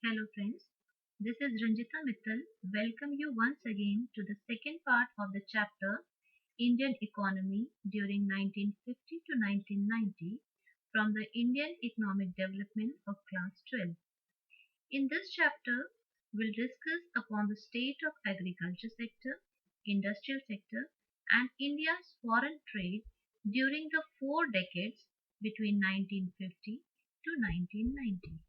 Hello friends, this is Ranjita Mittal. Welcome you once again to the second part of the chapter Indian Economy during 1950 to 1990 from the Indian Economic Development of Class 12. In this chapter, we'll discuss upon the state of agriculture sector, industrial sector and India's foreign trade during the 4 decades between 1950 to 1990.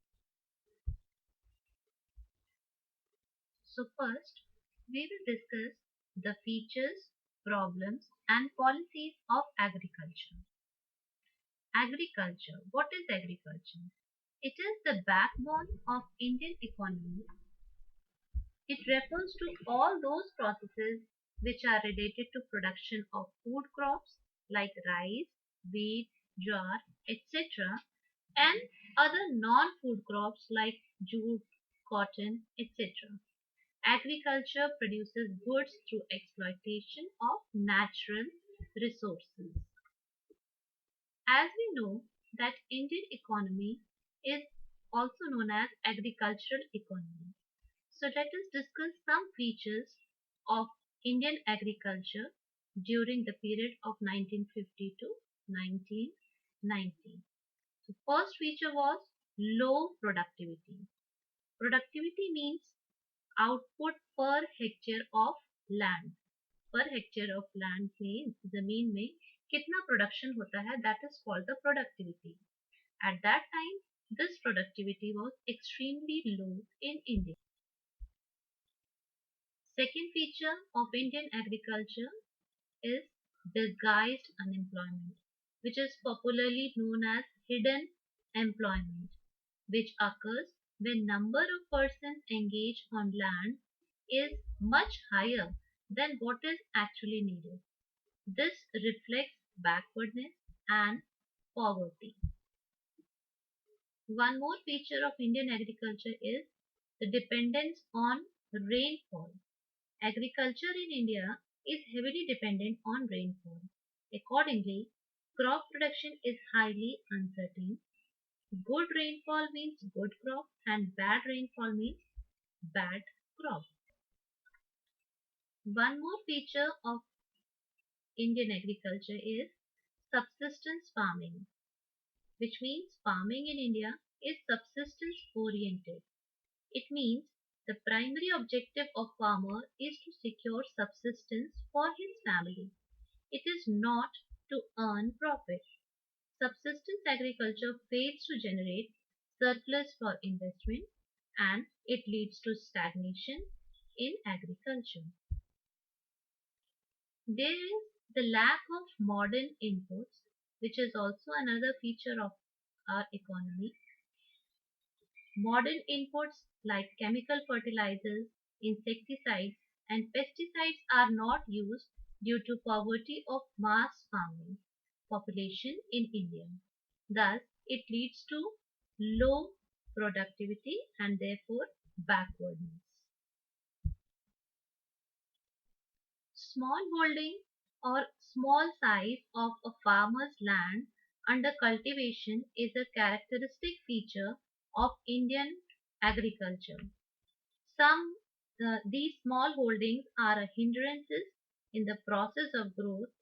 So first, we will discuss the features, problems and policies of agriculture. Agriculture. What is agriculture? It is the backbone of Indian economy. It refers to all those processes which are related to production of food crops like rice, wheat, jowar, etc. and other non-food crops like jute, cotton, etc. Agriculture produces goods through exploitation of natural resources. As we know that Indian economy is also known as agricultural economy. So let us discuss some features of Indian agriculture during the period of 1950 to 1990. The first feature was low productivity. Productivity means output per hectare of land. Per hectare of land में जमीन में कितना production होता है that is called the productivity at that time this productivity was extremely low in India second feature of Indian agriculture is disguised unemployment, which is popularly known as hidden employment, which occurs when number of persons engaged on land is much higher than what is actually needed. This reflects backwardness and poverty. One more feature of Indian agriculture is the dependence on rainfall. Agriculture in India is heavily dependent on rainfall. Accordingly, crop production is highly uncertain. Good rainfall means good crop and bad rainfall means bad crop. One more feature of Indian agriculture is subsistence farming, which means farming in India is subsistence oriented. It means the primary objective of farmer is to secure subsistence for his family. It is not to earn profit. Subsistence agriculture fails to generate surplus for investment and it leads to stagnation in agriculture. There is the lack of modern inputs, which is also another feature of our economy. Modern inputs like chemical fertilizers, insecticides, and pesticides are not used due to poverty of mass farming population in India. Thus, it leads to low productivity and therefore backwardness. Small holding or small size of a farmer's land under cultivation is a characteristic feature of Indian agriculture. Some these small holdings are a hindrances in the process of growth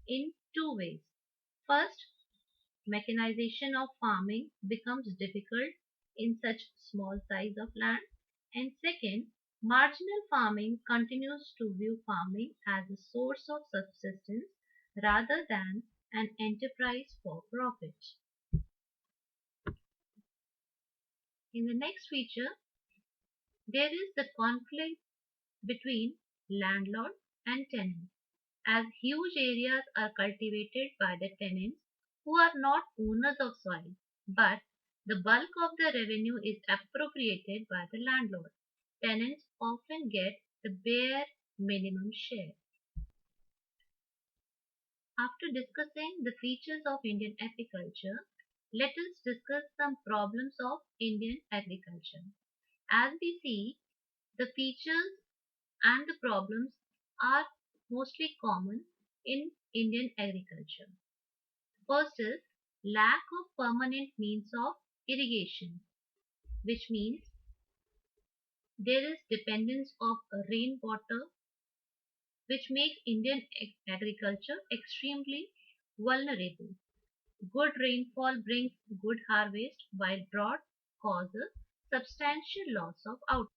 in two ways. First, mechanization of farming becomes difficult in such small size of land. And second, marginal farming continues to view farming as a source of subsistence rather than an enterprise for profit. In the next feature, there is the conflict between landlord and tenant, as huge areas are cultivated by the tenants who are not owners of soil, but the bulk of the revenue is appropriated by the landlord. Tenants often get the bare minimum share. After discussing the features of Indian agriculture, let us discuss some problems of Indian agriculture. As we see, the features and the problems are mostly common in Indian agriculture. First is lack of permanent means of irrigation, which means There is dependence of rainwater, which makes Indian agriculture extremely vulnerable. Good rainfall brings good harvest, while drought causes substantial loss of output.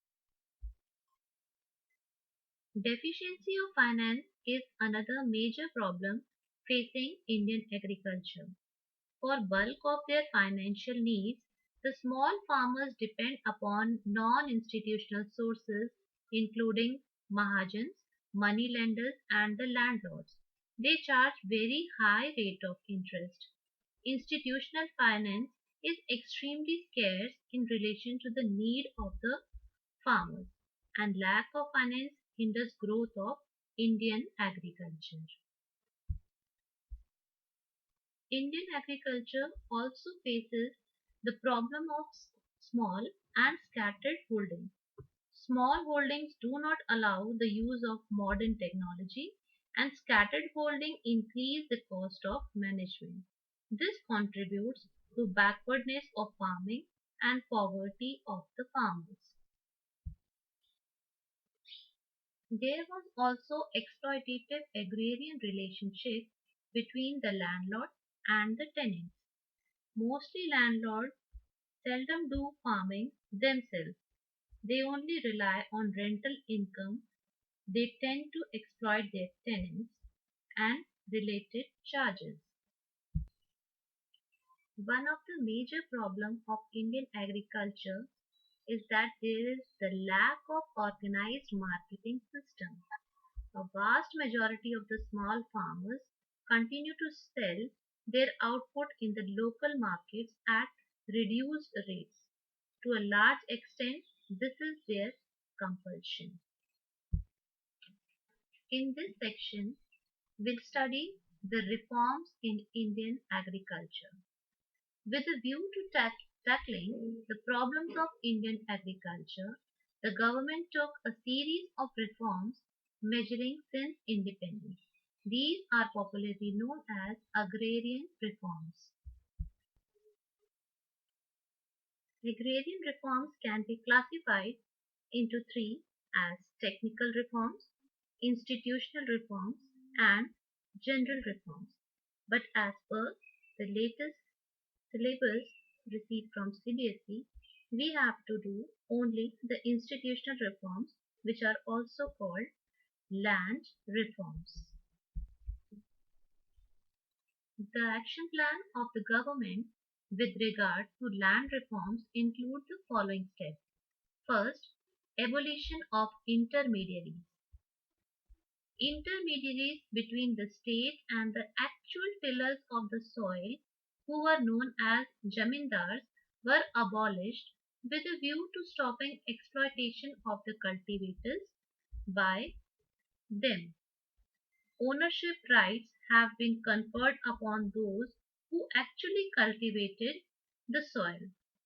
Deficiency of finance is another major problem facing Indian agriculture. For bulk of their financial needs, the small farmers depend upon non-institutional sources including mahajans, money lenders and the landlords. They charge very high rate of interest. Institutional finance is extremely scarce in relation to the need of the farmers, and lack of finance hinders growth of Indian agriculture. Indian agriculture also faces the problem of small and scattered holdings. Small holdings do not allow the use of modern technology, and scattered holding increase the cost of management. This contributes to backwardness of farming and poverty of the farmers. There was also exploitative agrarian relationship between the landlord and the tenants. Mostly landlords seldom do farming themselves. They only rely on rental income. They tend to exploit their tenants and related charges. One of the major problems of Indian agriculture is that there is the lack of organized marketing system. A vast majority of the small farmers continue to sell their output in the local markets at reduced rates. To a large extent, this is their compulsion. In this section, we'll study the reforms in Indian agriculture. With a view to tackling the problems of Indian agriculture, the government took a series of reforms measuring since independence. These are popularly known as agrarian reforms. Agrarian reforms can be classified into three as technical reforms, institutional reforms, and general reforms. But as per the latest syllabus received from CBSE, we have to do only the institutional reforms, which are also called land reforms. The action plan of the government with regard to land reforms include the following steps. First, abolition of intermediaries. Intermediaries between the state and the actual tillers of the soil, who were known as jamindars, were abolished with a view to stopping exploitation of the cultivators by them. Ownership rights have been conferred upon those who actually cultivated the soil.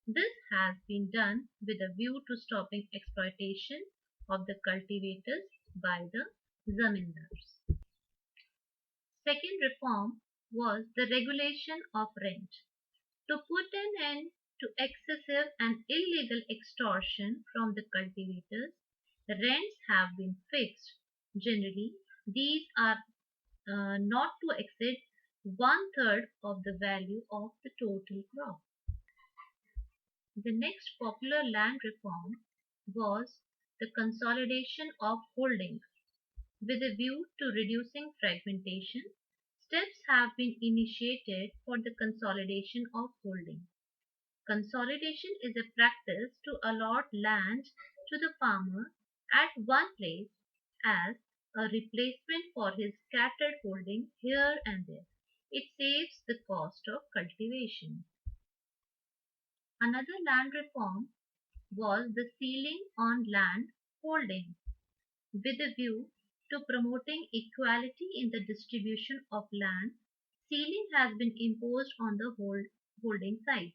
This has been done with a view to stopping exploitation of the cultivators by the zamindars. Second reform was the regulation of rent. To put an end to excessive and illegal extortion from the cultivators, the rents have been fixed. Generally, these are not to exceed one third of the value of the total crop. The next popular land reform was the consolidation of holdings. With a view to reducing fragmentation, steps have been initiated for the consolidation of holdings. Consolidation is a practice to allot land to the farmer at one place as a replacement for his scattered holding here and there. It saves the cost of cultivation. Another land reform was the ceiling on land holdings. With a view to promoting equality in the distribution of land, ceiling has been imposed on the holding size.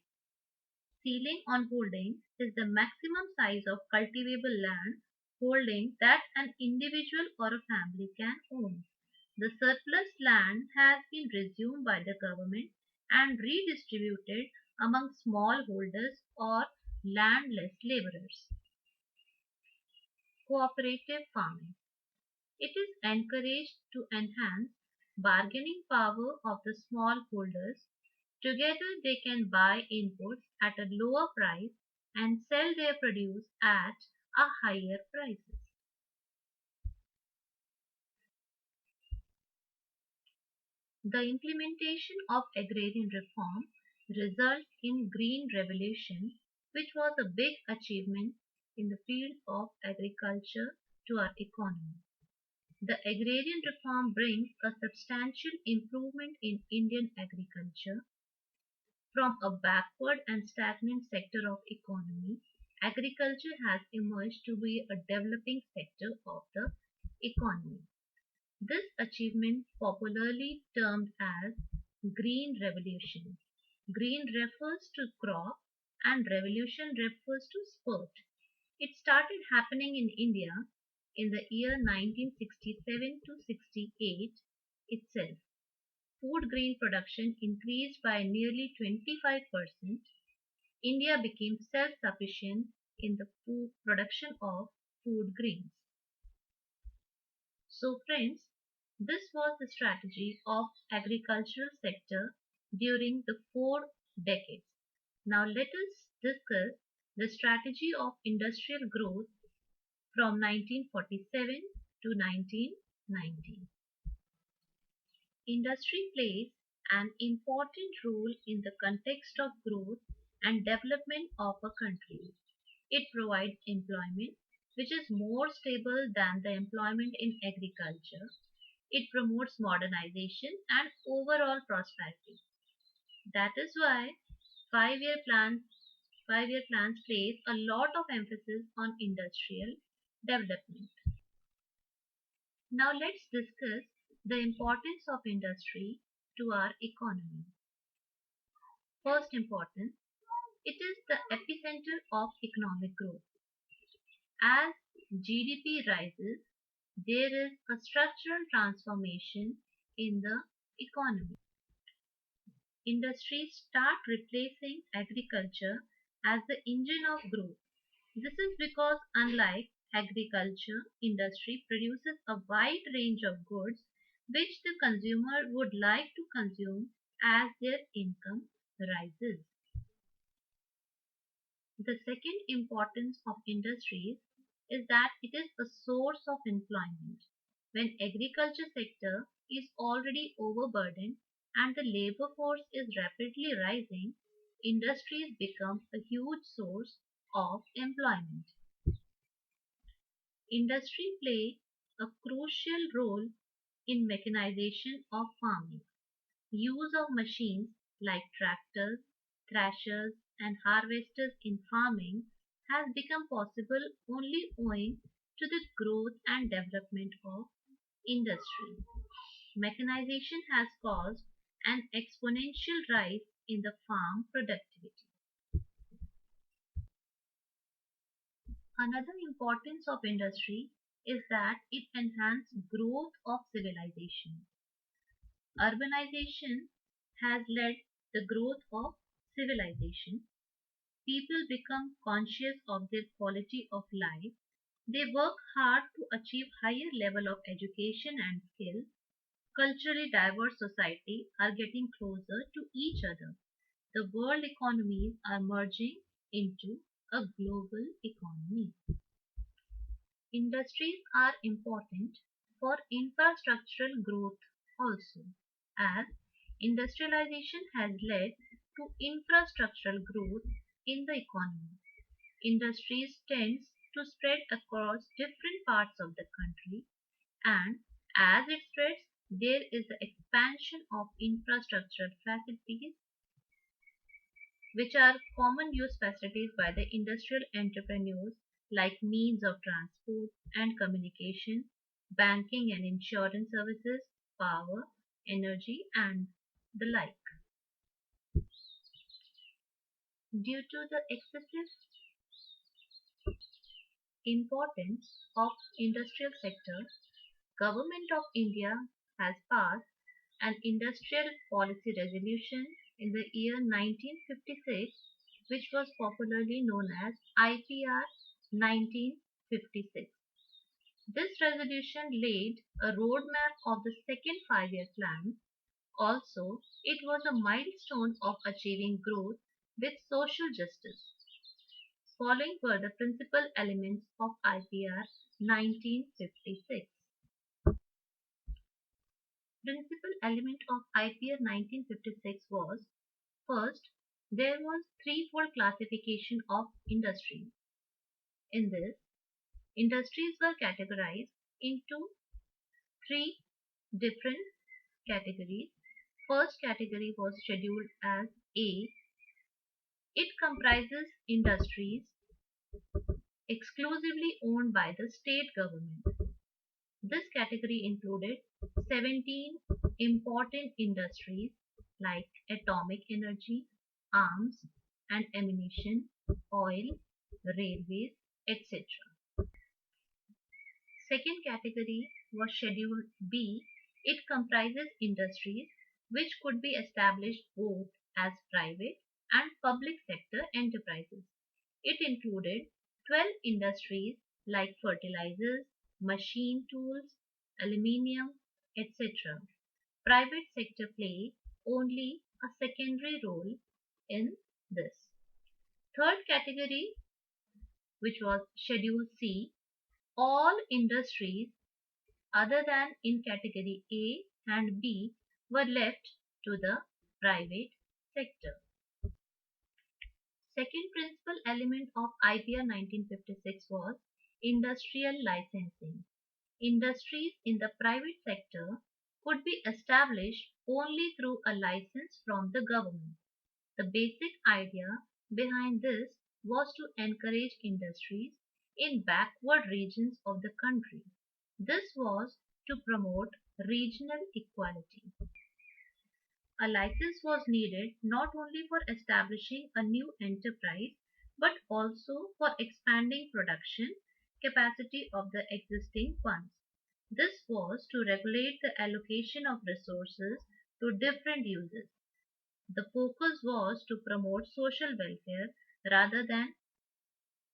Ceiling on holding is the maximum size of cultivable land holding that an individual or a family can own. The surplus land has been resumed by the government and redistributed among small holders or landless laborers. cooperative farming. It is encouraged to enhance bargaining power of the smallholders. Together they can buy inputs at a lower price and sell their produce at a higher prices. The implementation of agrarian reform resulted in Green Revolution, which was a big achievement in the field of agriculture to our economy. The agrarian reform brings a substantial improvement in Indian agriculture. From a backward and stagnant sector of economy, agriculture has emerged to be a developing sector of the economy. This achievement, popularly termed as Green Revolution. Green refers to crop and revolution refers to spurt. It started happening in India in the year 1967 to 68 itself. Food grain production increased by nearly 25%. India became self-sufficient in the food production of food grains. So friends, this was the strategy of agricultural sector during the 4 decades. Now let us discuss the strategy of industrial growth from 1947 to 1990. Industry plays an important role in the context of growth and development of a country. It provides employment, which is more stable than the employment in agriculture. It promotes modernization and overall prosperity. That is why five-year plans five-year plans place a lot of emphasis on industrial development. Now let's discuss the importance of industry to our economy. First importance, it is the epicenter of economic growth. As GDP rises, there is a structural transformation in the economy. Industries start replacing agriculture as the engine of growth. This is because unlike agriculture, industry produces a wide range of goods which the consumer would like to consume as their income rises. The second importance of industries is that it is a source of employment. When agriculture sector is already overburdened and the labor force is rapidly rising, industries become a huge source of employment. Industry play a crucial role in mechanization of farming. Use of machines like tractors, thrashers, and harvesters in farming has become possible only owing to the growth and development of industry. Mechanization has caused an exponential rise in the farm productivity. Another importance of industry is that it enhances growth of civilization. Urbanization has led the growth of civilization. People become conscious of their quality of life. They work hard to achieve higher level of education and skill. Culturally diverse society are getting closer to each other. The world economies are merging into a global economy. Industries are important for infrastructural growth also, as industrialization has led to infrastructural growth in the economy. Industries tends to spread across different parts of the country, and as it spreads, there is the expansion of infrastructural facilities which are common use facilities by the industrial entrepreneurs like means of transport and communication, banking and insurance services, power, energy, and the like. Due to the excessive importance of industrial sector, Government of India has passed an industrial policy resolution in the year 1956, which was popularly known as IPR 1956. This resolution laid a roadmap of the second 5-year plan. Also, it was a milestone of achieving growth with social justice. Following were the principal elements of IPR 1956. Principal element of IPR 1956 was: first, there was threefold classification of industries. In this, industries were categorized into three different categories. First category was scheduled as A. It comprises industries exclusively owned by the state government. This category included 17 important industries like atomic energy, arms and ammunition, oil, railways, etc. Second category was Schedule B. It comprises industries which could be established both as private and public sector enterprises. It included 12 industries like fertilizers, machine tools, aluminium, etc. Private sector play only a secondary role in this. Third category, which was Schedule C, all industries other than in category A and B were left to the private sector. Second principal element of IPR 1956 was industrial licensing. Industries in the private sector could be established only through a license from the government. The basic idea behind this was to encourage industries in backward regions of the country. This was to promote regional equality. A license was needed not only for establishing a new enterprise but also for expanding production capacity of the existing ones. This was to regulate the allocation of resources to different uses. The focus was to promote social welfare rather than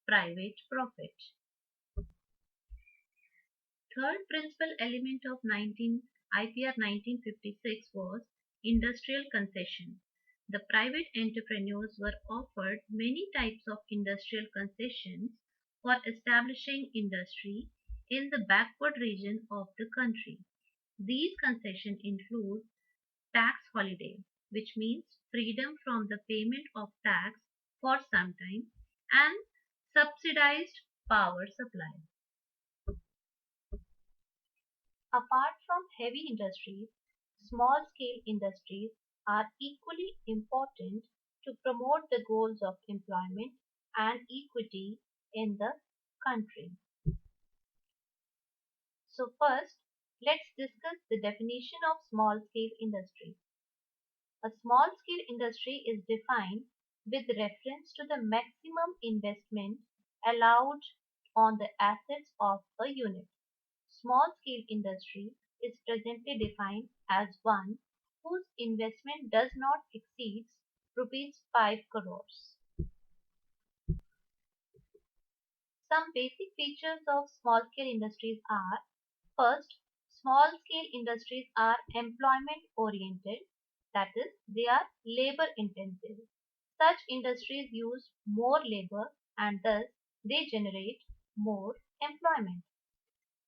private profit. Third principal element of IPR 1956 was industrial concession. The private entrepreneurs were offered many types of industrial concessions for establishing industry in the backward region of the country. These concessions include tax holiday, which means freedom from the payment of tax for some time, and subsidized power supply. Apart from heavy industries, small scale industries are equally important to promote the goals of employment and equity in the country. So first, let's discuss the definition of small scale industry. A small scale industry is defined with reference to the maximum investment allowed on the assets of a unit. Small scale industry is presently defined as one whose investment does not exceed rupees 5 crores. Some basic features of small scale industries are: first, small scale industries are employment oriented, that is, they are labor intensive. Such industries use more labor and thus they generate more employment.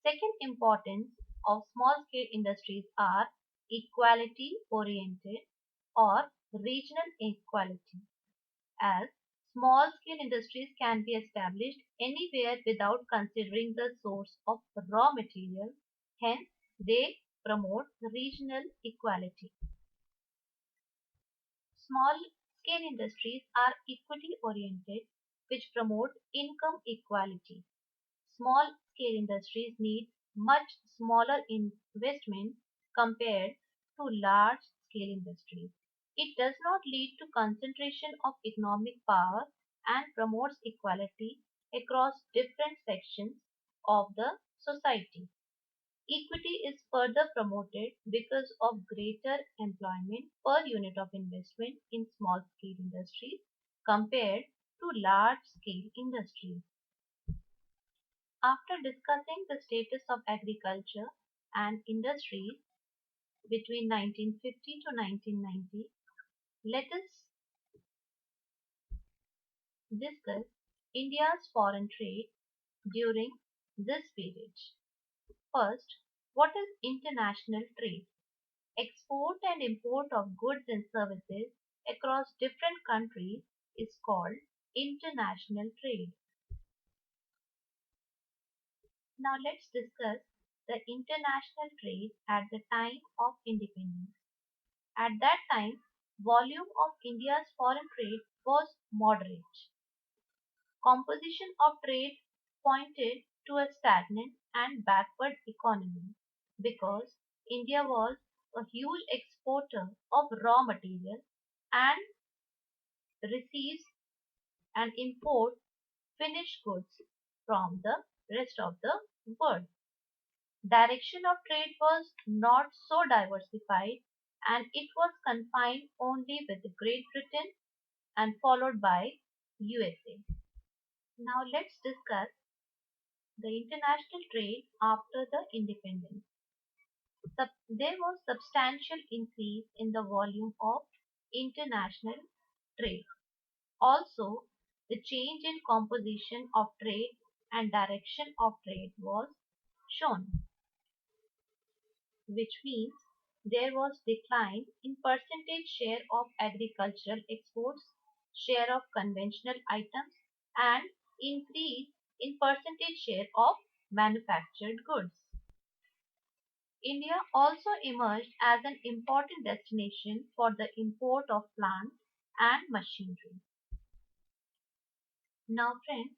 Second importance of small scale industries are equality oriented or regional equality, as small scale industries can be established anywhere without considering the source of raw material, hence they promote regional equality. Small scale industries are equity oriented, which promote income equality. Small scale industries need much smaller investment compared to large scale industries. It does not lead to concentration of economic power and promotes equality across different sections of the society. Equity is further promoted because of greater employment per unit of investment in small scale industries compared to large scale industries. After discussing the status of agriculture and industries between 1950 to 1990, let us discuss India's foreign trade during this period. First, what is international trade? Export and import of goods and services across different countries is called international trade. Now let's discuss the international trade at the time of independence. At that time, volume of India's foreign trade was moderate. Composition of trade pointed to a stagnant and backward economy because India was a huge exporter of raw material and receives and imports finished goods from the rest of the world. Direction of trade was not so diversified and it was confined only with Great Britain and followed by USA. Now let's discuss the international trade after the independence. There was substantial increase in the volume of international trade. Also, the change in composition of trade and direction of trade was shown, which means there was decline in percentage share of agricultural exports, share of conventional items, and increase in percentage share of manufactured goods. India also emerged as an important destination for the import of plants and machinery. Now friends,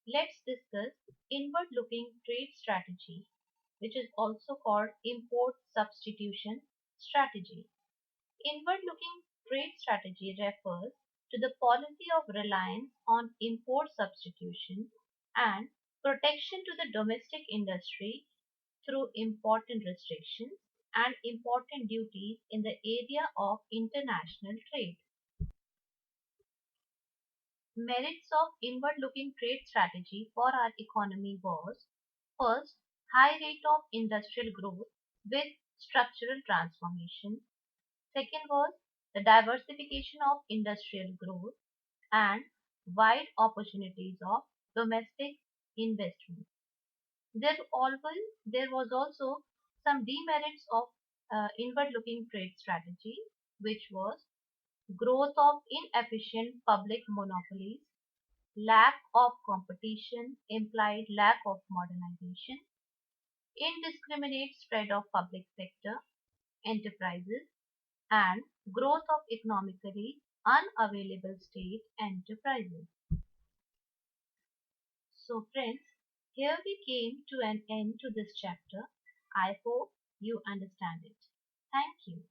let's discuss inward-looking trade strategy, which is also called import substitution strategy. Inward-looking trade strategy refers to the policy of reliance on import substitution and protection to the domestic industry through important restrictions and important duties in the area of international trade. Merits of inward-looking trade strategy for our economy was first, high rate of industrial growth with structural transformation. Second was the diversification of industrial growth and wide opportunities of domestic investment. There was also some demerits of inward-looking trade strategy, which was growth of inefficient public monopolies, lack of competition implied lack of modernization, indiscriminate spread of public sector enterprises, and growth of economically unavailable state enterprises. So friends, here we came to an end to this chapter. I hope you understand it. Thank you.